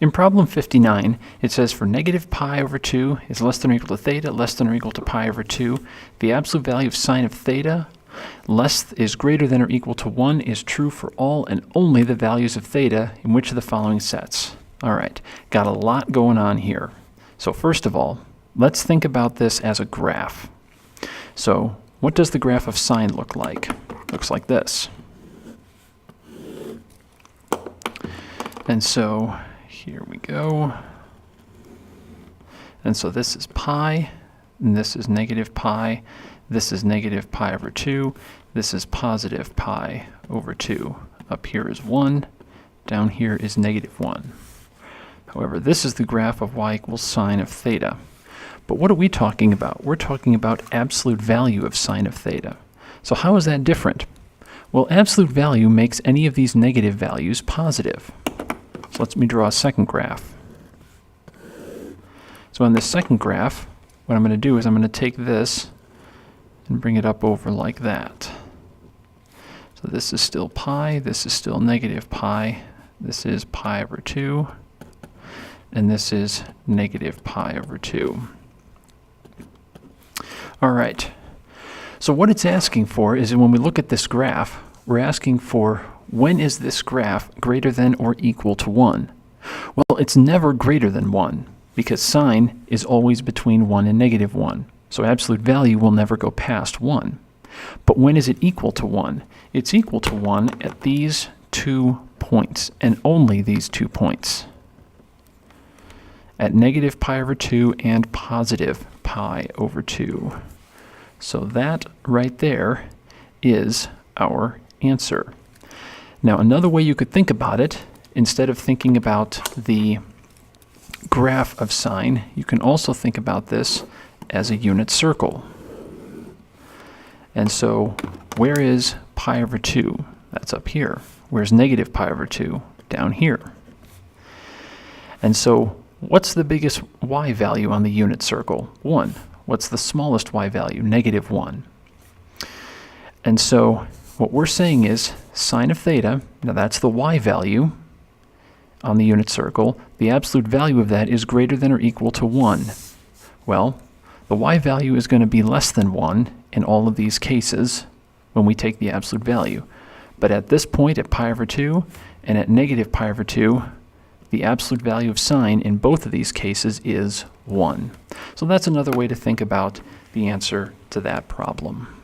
In problem 59, it says for negative pi over 2 is less than or equal to theta, less than or equal to pi over 2. The absolute value of sine of theta less is greater than or equal to 1 is true for all and only the values of theta in which of the following sets. All right, got a lot going on here. So first of all, let's think about this as a graph. So what does the graph of sine look like? Looks like this. And so here we go. And so this is pi, and this is negative pi. This is negative pi over 2. This is positive pi over 2. Up here is 1. Down here is negative 1. However, this is the graph of y equals sine of theta. But what are we talking about? We're talking about absolute value of sine of theta. So how is that different? Well, absolute value makes any of these negative values positive. So let me draw a second graph. So on this second graph, what I'm going to do is I'm going to take this and bring it up over like that. So this is still pi, this is still negative pi, this is pi over 2, and this is negative pi over 2. All right, so what it's asking for is when we look at this graph, we're asking for when is this graph greater than or equal to 1? Well, it's never greater than 1 because sine is always between 1 and negative 1. So absolute value will never go past 1. But when is it equal to 1? It's equal to 1 at these 2 points and only these 2 points. At negative pi over 2 and positive pi over 2. So that right there is our answer. Now another way you could think about it, instead of thinking about the graph of sine, you can also think about this as a unit circle. And so where is pi over 2? That's up here. Where's negative pi over 2? Down here. And so what's the biggest y value on the unit circle? 1. What's the smallest y value? Negative 1. And so what we're saying is sine of theta, now that's the y value on the unit circle, the absolute value of that is greater than or equal to 1. Well, the y value is going to be less than 1 in all of these cases when we take the absolute value. But at this point, at pi over 2 and at negative pi over 2, the absolute value of sine in both of these cases is 1. So that's another way to think about the answer to that problem.